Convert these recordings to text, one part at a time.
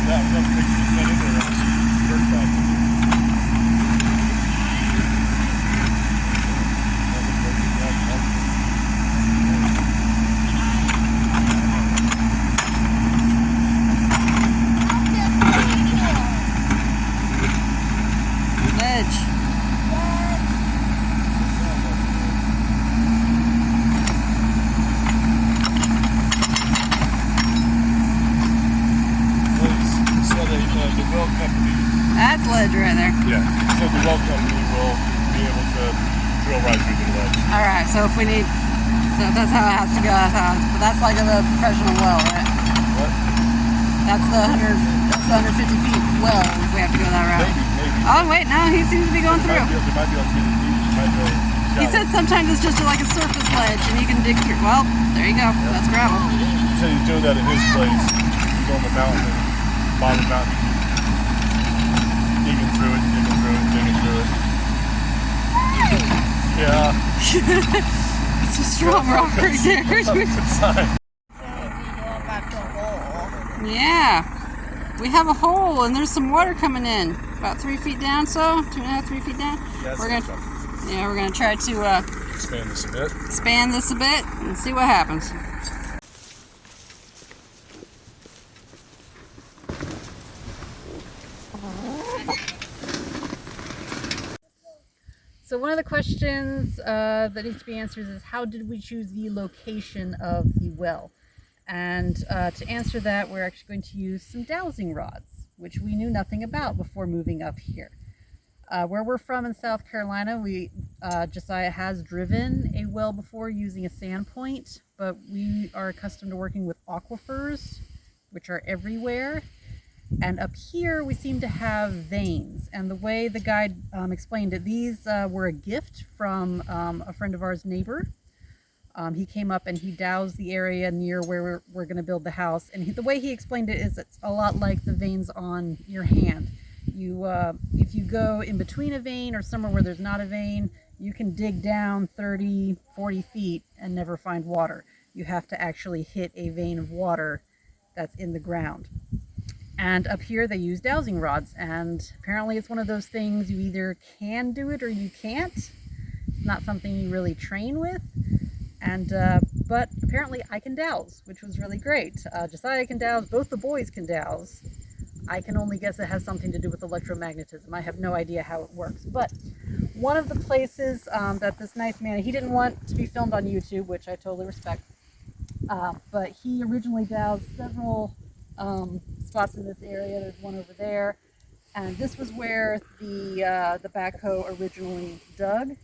that was big cement in there. Dirt back. That's ledge right there. Yeah, so the well company will be able to drill right through the ledge. Alright, so if we need, so that's how it has to go, but that's like a professional well, right? What? That's the 150 feet well if we have to go that route. Maybe. Oh wait, no, he seems to be going through. They might be able to get it deep. He said sometimes it's just like a surface ledge and you can dig through. Well, there you go, that's gravel. He said he's doing that at his place. He's on the mountain, bottom mountain. Digging through it. Yeah. It's a strong rock right there. Yeah. We have a hole and there's some water coming in. About 3 feet down, so 2.5, 3 feet down. Yeah, we're gonna try to expand this a bit and see what happens. So one of the questions that needs to be answered is how did we choose the location of the well? And to answer that, we're actually going to use some dowsing rods, which we knew nothing about before moving up here. Where we're from in South Carolina, Josiah has driven a well before using a sand point, but we are accustomed to working with aquifers, which are everywhere. And up here we seem to have veins, and the way the guide explained it, these were a gift from a friend of ours' neighbor. He came up and he dowsed the area near where we're going to build the house, and the way he explained it is it's a lot like the veins on your hand. If you go in between a vein or somewhere where there's not a vein, you can dig down 30, 40 feet and never find water. You have to actually hit a vein of water that's in the ground. And up here they use dowsing rods, and apparently it's one of those things you either can do it or you can't. It's not something you really train with, and but apparently I can dowse, which was really great. Josiah can dowse, both the boys can dowse. I can only guess it has something to do with electromagnetism. I have no idea how it works. But one of the places that this nice man, he didn't want to be filmed on YouTube, which I totally respect, but he originally dowsed several spots in this area. There's one over there, and this was where the backhoe originally dug,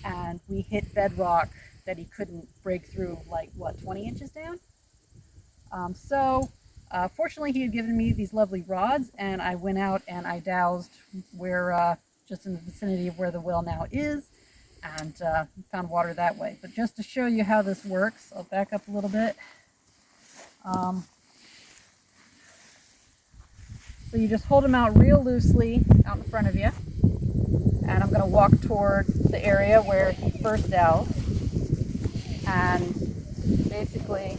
and we hit bedrock that he couldn't break through, like what, 20 inches down. Fortunately he had given me these lovely rods, and I went out and I dowsed where just in the vicinity of where the well now is, and found water that way. But just to show you how this works, I'll back up a little bit. So you just hold them out real loosely out in front of you, and I'm going to walk toward the area where he first dowsed, and basically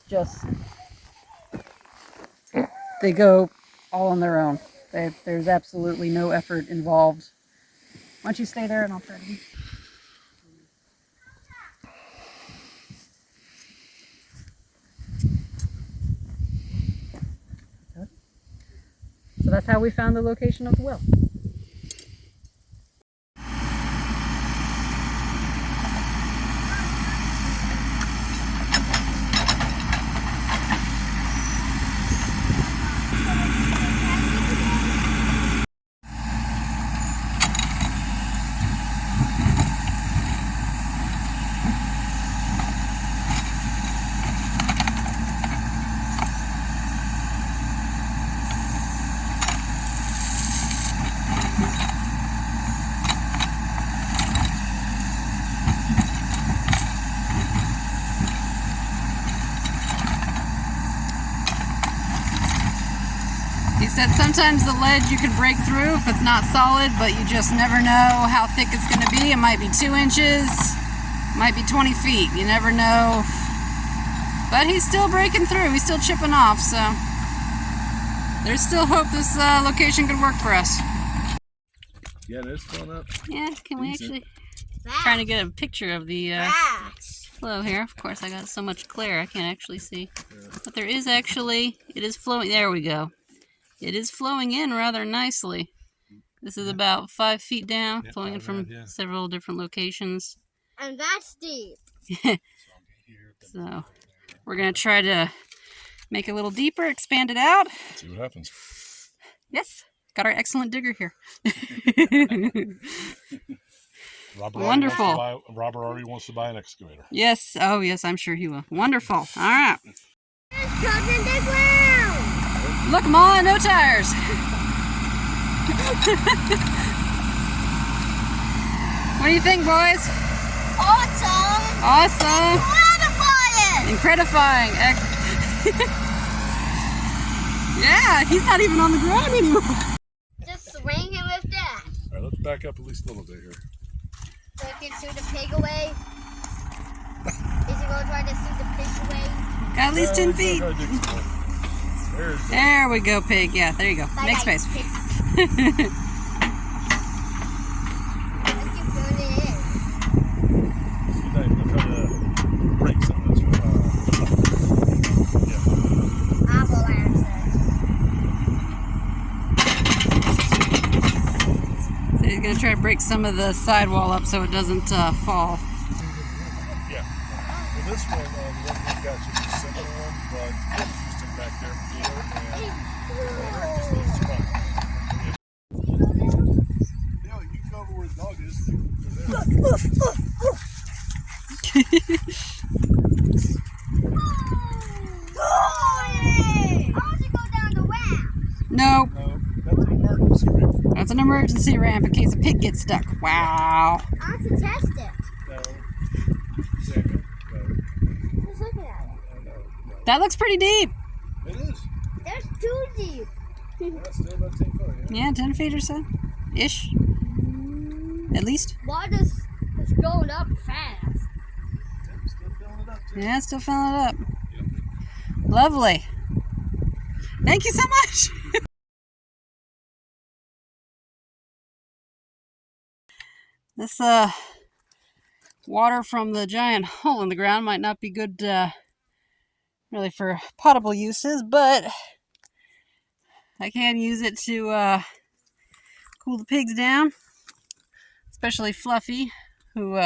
just they go all on their own. There's absolutely no effort involved. Why don't you stay there and I'll try to be. So that's how we found the location of the well. He said sometimes the ledge you can break through if it's not solid, but you just never know how thick it's going to be. It might be 2 inches, might be 20 feet. You never know But he's still breaking through. He's still chipping off, so there's still hope this location could work for us. Yeah, it's filling up. Yeah, can we actually... Trying to get a picture of the flow here. Of course, I got so much glare I can't actually see. But there is actually... It is flowing... There we go. It is flowing in rather nicely. This is about 5 feet down, flowing in from several different locations. And that's deep. So, we're going to try to make it a little deeper, expand it out. See what happens. Yes, got our excellent digger here. Robert Wonderful. Robert already wants to buy an excavator. Yes, oh yes, I'm sure he will. Wonderful. All right. It's touching the ground. Look, Ma, no tires. What do you think, boys? Awesome. Awesome. Incredifying. Incredifying. Yeah, he's not even on the ground anymore. Just swing him with that. All right, let's back up at least a little bit here. So he can shoot the pig away. Is he going to try to shoot the pig away? Got at least 10 feet. There we go, pig. Yeah, there you go. Bye, Next bye, space. pig. Let's keep doing it in. See that we'll try to break some of this. So he's going to try to break some of the sidewall up so it doesn't fall. Yeah. Well, this one, the one we got should be a similar one, but just in back there before, and this one's fun. Yeah, you can go over where the dog is. How's it go down the ramp? Nope. No, that's an emergency ramp. That's an emergency ramp in case a pig gets stuck. Wow. I want to test it. No. Samuel, no. Who's looking at it? No. That looks pretty deep. It is. That's too deep. That's still about 10 foot, yeah. Yeah, 10 feet or so. Ish. At least. Water's going up fast. Still filling it up, too. Yeah, still filling it up. Lovely. Thank you so much. This water from the giant hole in the ground might not be good really for potable uses, but I can use it to cool the pigs down, especially Fluffy, who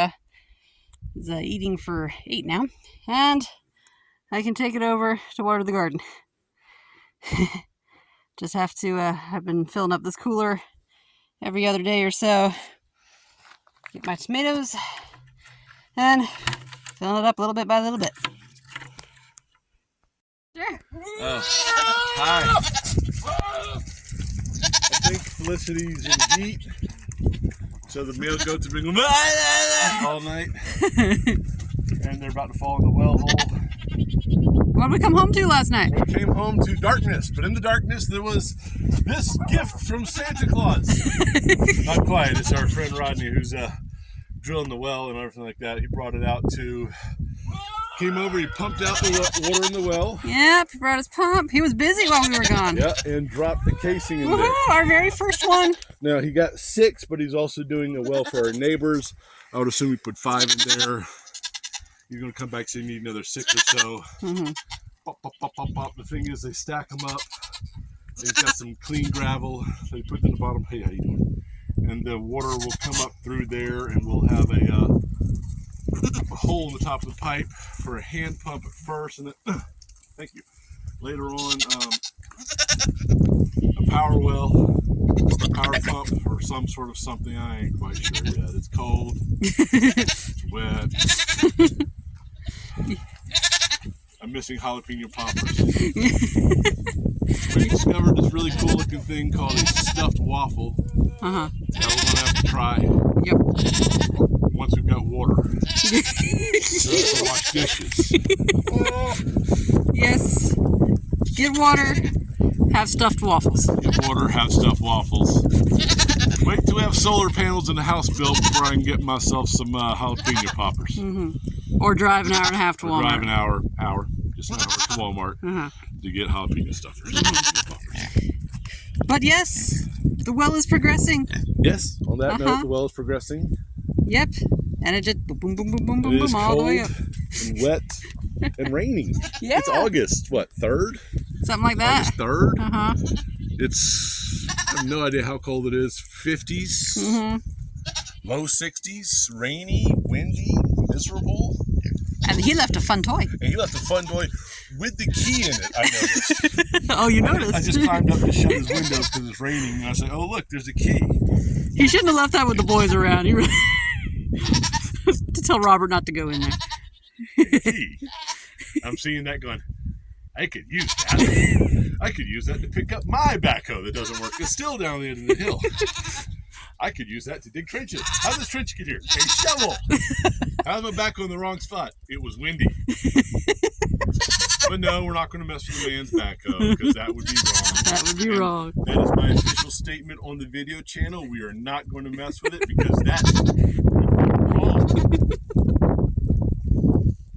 is eating for 8 now, and I can take it over to water the garden. Just have to, I've been filling up this cooler every other day or so. Get my tomatoes and filling it up a little bit by little bit. Sure. Oh, hi. I think Felicity's in heat, so the male goats have been going all night, and they're about to fall in the well hole. What did we come home to last night? We came home to darkness, but in the darkness there was this gift from Santa Claus. Not quite. It's our friend Rodney who's drilling the well and everything like that. He brought it out to... Came over, he pumped out the water in the well. Yep, he brought his pump. He was busy while we were gone. Yeah, and dropped the casing in there. Woohoo, our very first one. Now, he got 6, but he's also doing a well for our neighbors. I would assume he put 5 in there. He's going to come back saying you need another 6 or so. Mm-hmm. Pop, pop, pop, pop, pop. The thing is, they stack them up. They've got some clean gravel. They put it in the bottom. Hey, how you doing? And the water will come up through there, and we'll have a hole in the top of the pipe for a hand pump at first, and then thank you. Later on, a power well, a power pump, or some sort of something. I ain't quite sure yet. It's cold. It's wet. I'm missing jalapeno poppers. We discovered this really cool looking thing called a stuffed waffle. Uh-huh. That we're gonna have to try. Yep. Once we've got water. So we wash dishes. Yes. Get water, have stuffed waffles. Get water, have stuffed waffles. Wait till we have solar panels in the house built before I can get myself some jalapeno poppers. Mm-hmm. Or drive an hour and a half to Walmart. Drive an hour. just an hour to Walmart to get jalapeno stuffers. But yes, the well is progressing. Yes, on that note, the well is progressing. Yep, and it just boom, boom, boom, boom, boom, It boom, is all the way up. and wet and raining. Yeah. It's August, what, 3rd? Something like that. August 3rd. It's, I have no idea how cold it is. 50s, low 60s, rainy, windy, miserable. And he left a fun toy. And he left a fun toy with the key in it, I noticed. Oh, you noticed? I just climbed up to shut his window because it's raining, and I said, oh, look, there's a key. He shouldn't have left that with the boys around. He really to tell Robert not to go in there. Key. I'm seeing that going, I could use that. I could use that to pick up my backhoe that doesn't work. It's still down the end of the hill. I could use that to dig trenches. How did this trench get here? A shovel. How's my backhoe in the wrong spot? It was windy. But no, we're not going to mess with the man's backhoe because that would be wrong. That would be wrong. That is my official statement on the video channel. We are not going to mess with it because that would be wrong.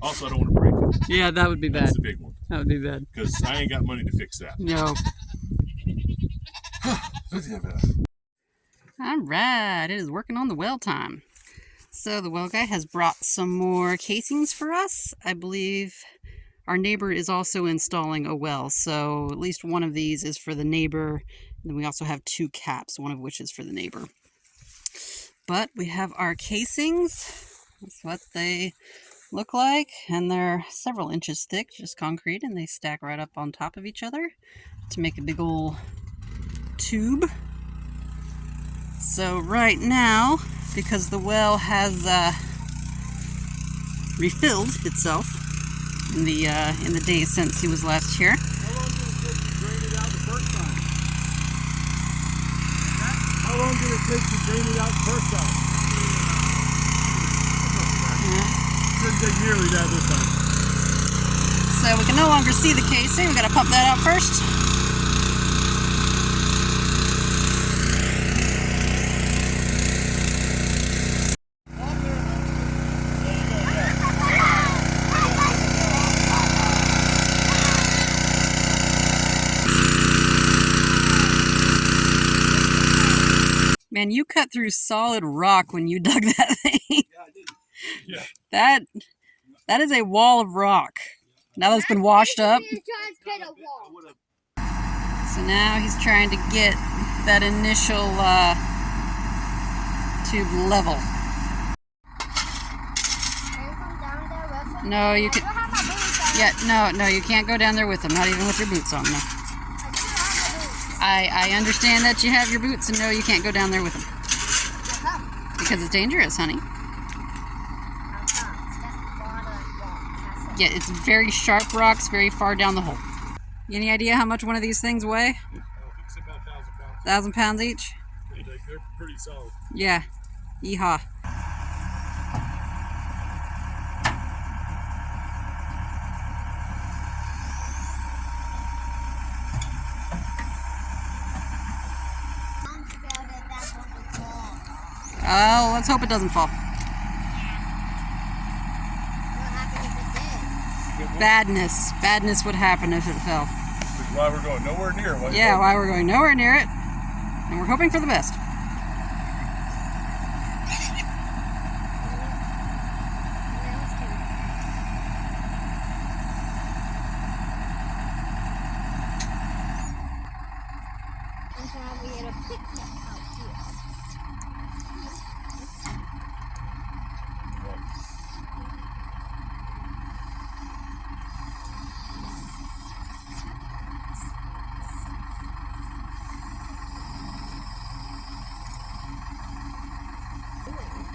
Also, I don't want to break it. Yeah, that would be bad. That's the big one. That would be bad. Because I ain't got money to fix that. No. All right, it is working on the well time. So the well guy has brought some more casings for us. I believe our neighbor is also installing a well, so at least one of these is for the neighbor. And then we also have 2 caps, one of which is for the neighbor. But we have our casings. That's what they look like, and they're several inches thick, just concrete, and they stack right up on top of each other to make a big old tube. So right now, because the well has refilled itself in the days since he was last here. How long did it take to drain it out the first time? Didn't take nearly that this time. So we can no longer see the casing. We got to pump that out first. Man, you cut through solid rock when you dug that thing. Yeah, I did. Yeah. That is a wall of rock. Now that it's been washed up. So now he's trying to get that initial tube level. No, you can. Yeah, no, you can't go down there with them. Not even with your boots on. No. I understand that you have your boots, and no, you can't go down there with them. Because it's dangerous, honey. Yeah, it's very sharp rocks, very far down the hole. Any idea how much one of these things weigh? I think it's about 1,000 pounds. 1,000 pounds each? They're pretty solid. Yeah. Yeehaw. Oh, let's hope it doesn't fall. Badness. Badness would happen if it fell. Which is why we're going nowhere near it. Yeah, why we're going nowhere near it. And we're hoping for the best.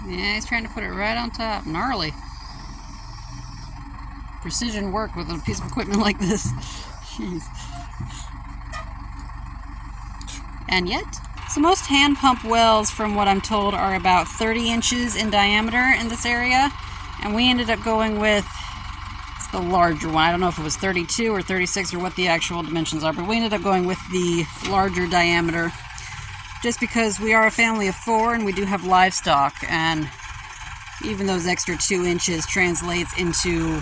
Yeah, he's trying to put it right on top. Gnarly. Precision work with a piece of equipment like this. Jeez. And yet, so most hand pump wells, from what I'm told, are about 30 inches in diameter in this area. And we ended up going with the larger one. I don't know if it was 32 or 36 or what the actual dimensions are, but we ended up going with the larger diameter just because we are a family of 4 and we do have livestock, and even those extra 2 inches translates into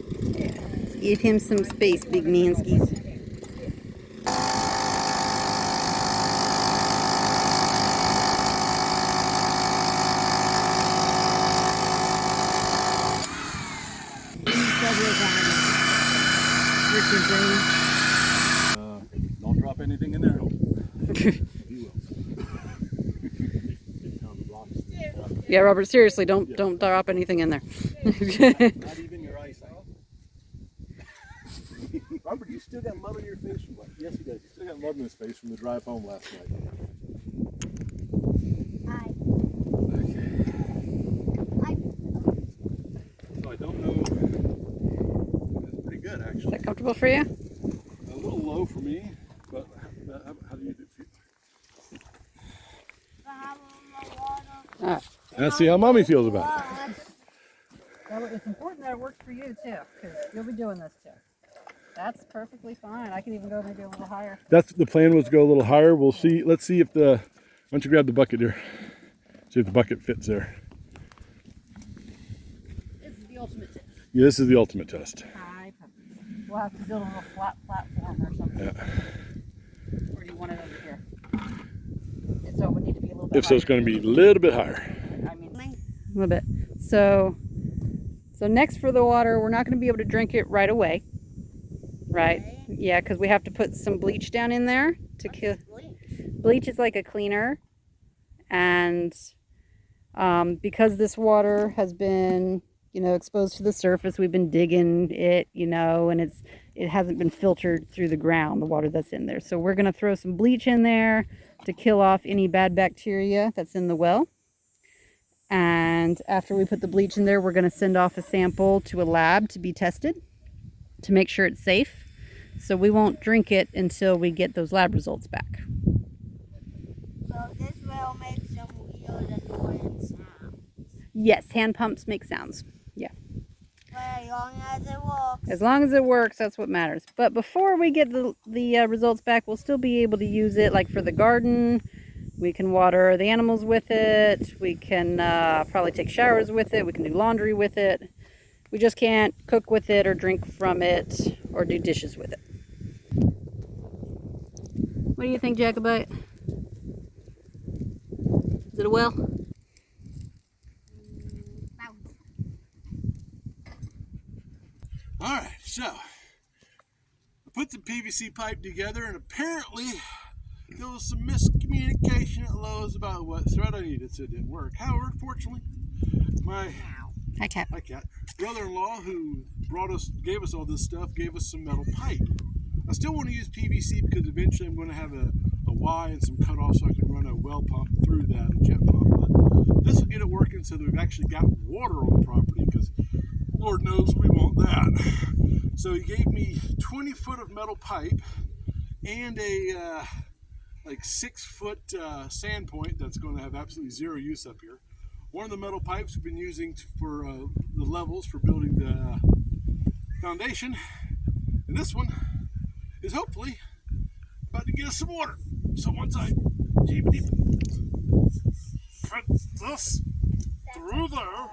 Give him some space, big manskis. Don't drop anything in there. Yeah, Robert, seriously, don't drop anything in there. Not even your eyesight. Robert, you still got mud on your face from yes, he does. You still got mud on his face from the drive home last night. So I don't know. That's pretty good, actually. Is that comfortable for you? A little low for me, but how do you do it? Let's see how Mommy feels about it. Well, it's important that it works for you too, because you'll be doing this too. That's perfectly fine. I can even go maybe a little higher. That's the plan, was to go a little higher. We'll see. Let's see if why don't you grab the bucket here? See if the bucket fits there. This is the ultimate test. Yeah, this is the ultimate test. We'll have to build a little flat platform or something. Yeah. Or do you want it over here? So it would need to be a little bit If so, it's going to be a little bit higher. I mean, a little bit. So next for the water, we're not going to be able to drink it right away. Right? Yeah, because we have to put some bleach down in there to kill. Bleach is like a cleaner, and because this water has been, exposed to the surface, we've been digging it, and it hasn't been filtered through the ground, the water that's in there. So we're going to throw some bleach in there to kill off any bad bacteria that's in the well. And after we put the bleach in there, we're going to send off a sample to a lab to be tested to make sure it's safe. So we won't drink it until we get those lab results back. So this will make some weird annoying sounds. Yes, hand pumps make sounds. Yeah. But as long as it works. As long as it works, that's what matters. But before we get the results back, we'll still be able to use it, like for the garden. We can water the animals with it. We can probably take showers with it. We can do laundry with it. We just can't cook with it or drink from it or do dishes with it. What do you think, Jacobite? Is it a well? All right, so I put the PVC pipe together, and apparently there was some miscommunication at Lowe's about what thread I needed, so it didn't work. However, fortunately, my Hi, Cat. brother-in-law, who gave us all this stuff, gave us some metal pipe. I still want to use PVC because eventually I'm going to have a Y and some cutoffs so I can run a well pump through that, a jet pump. But this will get it working so that we've actually got water on the property, because Lord knows we want that. So he gave me 20 foot of metal pipe and a like 6 foot sand point that's going to have absolutely zero use up here. One of the metal pipes we've been using for the levels for building the foundation, and this one is hopefully about to get us some water. So once I put this through there,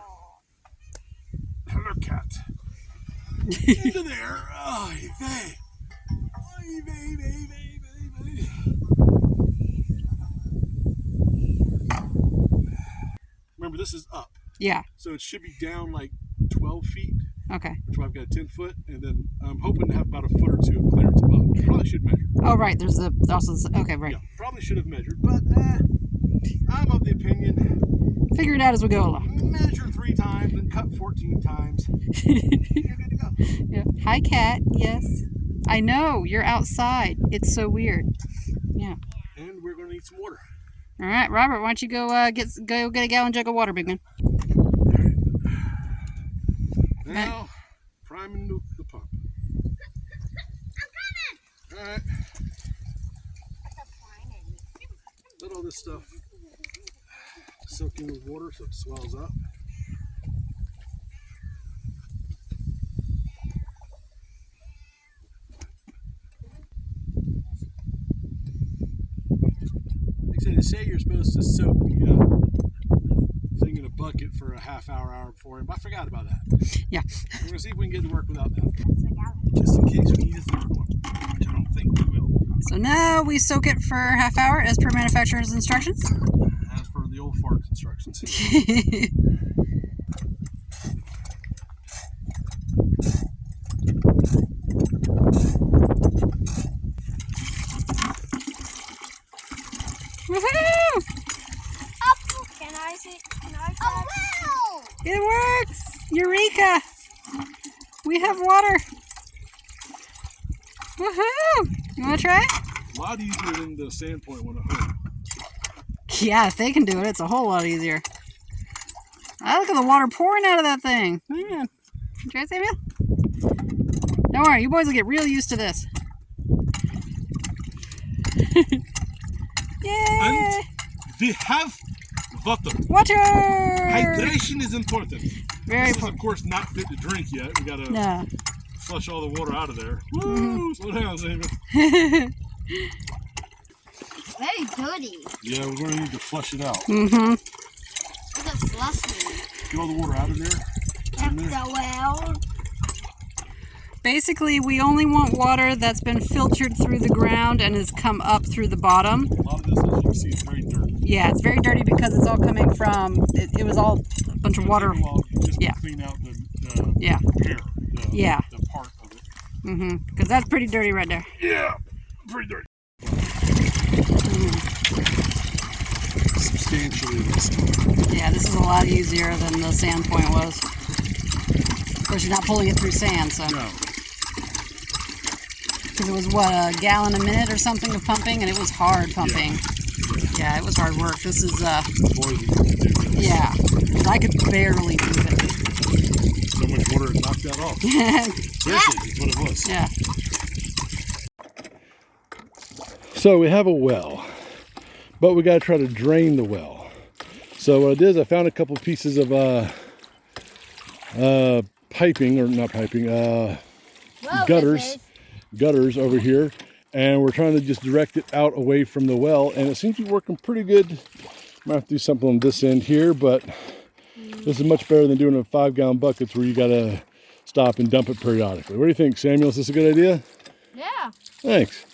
hello cat, into there, oy vey, oy vey, vey, vey, vey, vey. Remember, this is up. Yeah. So it should be down like 12 feet. Okay. That's why I've got a 10 foot, and then I'm hoping to have about a foot or two of clearance above. Probably should measure. Oh, right. There's okay, right. Yeah, probably should have measured, but I'm of the opinion. Figure it out as we go along. Measure 3 times and cut 14 times. You're good to go. Yeah. Hi, Cat. Yes. I know. You're outside. It's so weird. Yeah. And we're going to need some water. All right, Robert, why don't you go get a gallon jug of water, big man? Now, priming the pump. I'm coming! Alright. Let all this stuff soak in with water so it swells up. Like I said, they say you're supposed to soak the thing in a bucket for a half hour, hour before, but I forgot about that. Yeah. We're going to see if we can get to work without that. That's a gallon. Just in case we need a third one, which I don't think we will. So now we soak it for a half hour as per manufacturer's instructions. As per the old fart instructions. Woohoo! Can I see? Can I try? Oh, wow! It works! Eureka! We have water. Woohoo! You want to try? A lot easier than the Sandpoint one at home. Yeah, if they can do it, it's a whole lot easier. I look at the water pouring out of that thing. Man. Try it, Samuel? Don't worry, you boys will get real used to this. Yay! And we have water. Water! Hydration is important. Very This is, important. of course, not fit to drink yet. We gotta No. flush all the water out of there. Woo! Slow down, Samuel. Very dirty. Yeah, we're gonna need to flush it out. Mm-hmm. It's a flushing. Get all the water out of there. Well. Basically, we only want water that's been filtered through the ground and has come up through the bottom. A lot of this, as you can see, is very dirty. Yeah, it's very dirty because it's all coming from, it was all a bunch of water. Just Yeah. to clean out the Yeah. hair, Yeah. the part of it. Mm-hmm. Because that's pretty dirty right there. Yeah, pretty dirty. Substantially less. Yeah, this is a lot easier than the Sandpoint was. Of course, you're not pulling it through sand, so. No. Because it was, what, a gallon a minute or something of pumping, and it was hard pumping. Yeah, it was hard work. This is, Boys, we can do this. yeah, 'cause I could barely do it. So much water it knocked that off. Seriously, that's what it was. Yeah. So we have a well, but we got to try to drain the well. So what I did is I found a couple pieces of piping, or not piping, gutters over here, and we're trying to just direct it out away from the well, and it seems to be working pretty good. Might have to do something on this end here, but this is much better than doing it in 5-gallon buckets where you got to stop and dump it periodically. What do you think, Samuel? Is this a good idea? Yeah. Thanks.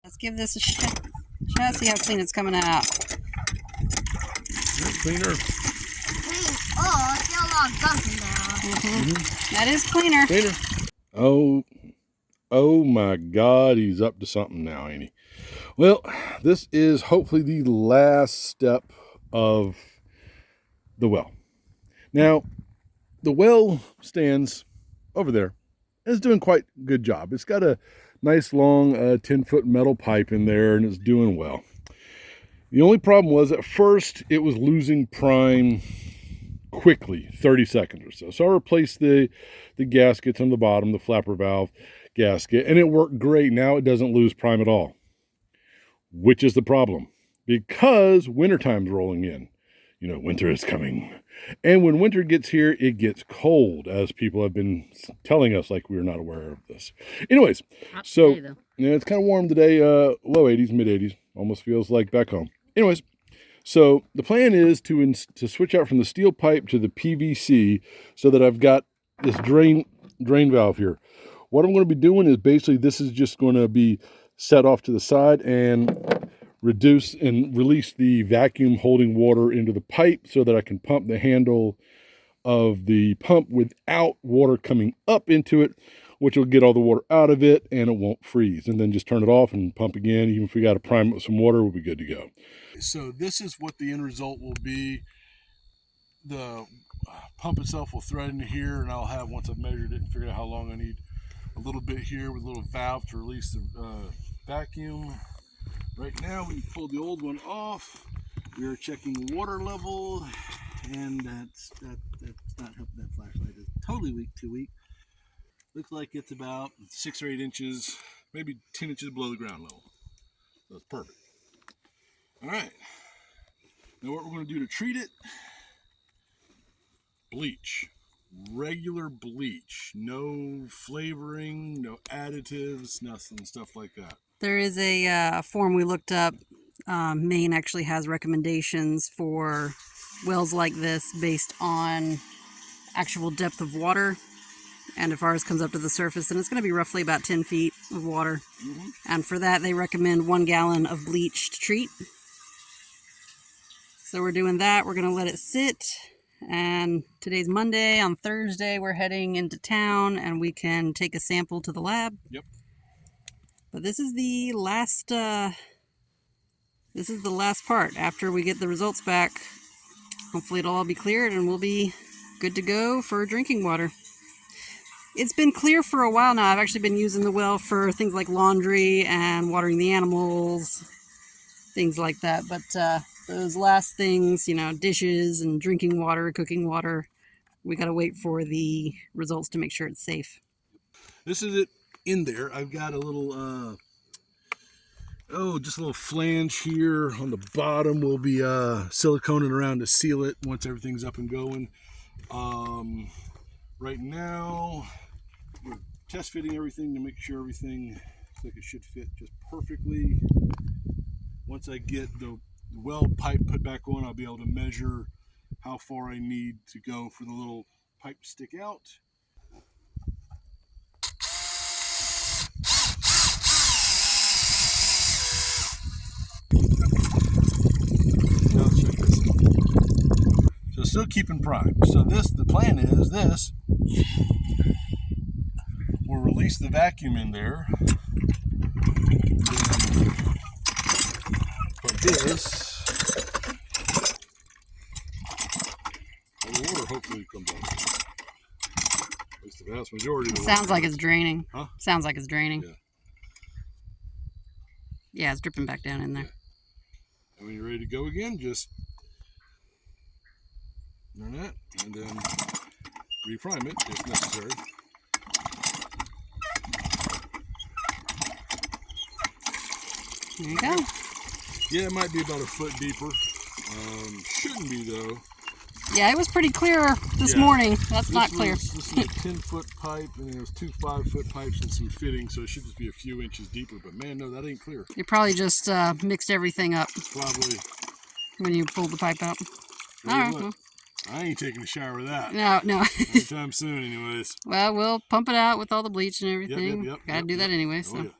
Let's give this a shot. See how clean it's coming out. Cleaner. Oh, I feel a lot of gunk in there. That is cleaner. Cleaner. Oh my God, he's up to something now, ain't he? Well, this is hopefully the last step of the well. Now, the well stands over there and it's doing quite a good job. It's got a nice long 10-foot metal pipe in there and it's doing well. The only problem was at first it was losing prime quickly, 30 seconds or so. So I replaced the gaskets on the bottom, the flapper valve gasket, and it worked great. Now it doesn't lose prime at all, which is the problem because wintertime's rolling in. You know, winter is coming. And when winter gets here, it gets cold, as people have been telling us like we're not aware of this. Anyways, so yeah, it's kind of warm today, low 80s, mid 80s. Almost feels like back home. Anyways, so the plan is to switch out from the steel pipe to the PVC so that I've got this drain valve here. What I'm going to be doing is basically this is just going to be set off to the side and reduce and release the vacuum holding water into the pipe so that I can pump the handle of the pump without water coming up into it, which will get all the water out of it and it won't freeze. And then just turn it off and pump again. Even if we got to prime it with some water, we'll be good to go. So this is what the end result will be. The pump itself will thread into here, and I'll have, once I've measured it and figured out how long I need, a little bit here with a little valve to release the vacuum. Right now, when you pull the old one off, we are checking water level, and that's not helping. That flashlight is totally weak, too weak. Looks like it's about 6 or 8 inches, maybe 10 inches below the ground level. So it's perfect. All right. Now what we're going to do to treat it, bleach. Regular bleach. No flavoring, no additives, nothing, stuff like that. There is a form we looked up. Maine actually has recommendations for wells like this based on actual depth of water. And if ours comes up to the surface, then it's going to be roughly about 10 feet of water. And for that, they recommend 1 gallon of bleach to treat. So we're doing that. We're going to let it sit. And today's Monday. On Thursday, we're heading into town and we can take a sample to the lab. Yep. But this is the last part. After we get the results back, hopefully it'll all be cleared and we'll be good to go for drinking water. It's been clear for a while now. I've actually been using the well for things like laundry and watering the animals, things like that. But those last things, you know, dishes and drinking water, cooking water, we got to wait for the results to make sure it's safe. This is it in there. I've got a little, just a little flange here on the bottom. We'll be siliconing around to seal it once everything's up and going. Right now, we're test fitting everything to make sure everything looks like it should fit just perfectly. Once I get the well pipe put back on, I'll be able to measure how far I need to go for the little pipe to stick out. Now let's check this. So still keeping primed. So the plan is this. We'll release the vacuum in there. Put this. And the water hopefully comes out. At least the vast majority of the Sounds water. like it's draining. Huh? Sounds like it's draining. Yeah. Yeah, it's dripping back down in there. And when you're ready to go again, just turn that and then reprime it if necessary. There you go. Yeah, it might be about a foot deeper. Shouldn't be though. Yeah, it was pretty clear this morning. That's not clear. This is a 10-foot pipe, and there's 2 5-foot pipes and some fittings, so it should just be a few inches deeper. But man, no, that ain't clear. You probably just mixed everything up Probably. when you pulled the pipe out. Really All right. what? Well, I ain't taking a shower with that. no. Anytime soon, anyways. Well, we'll pump it out with all the bleach and everything. Gotta do that anyway. So. Oh, yeah.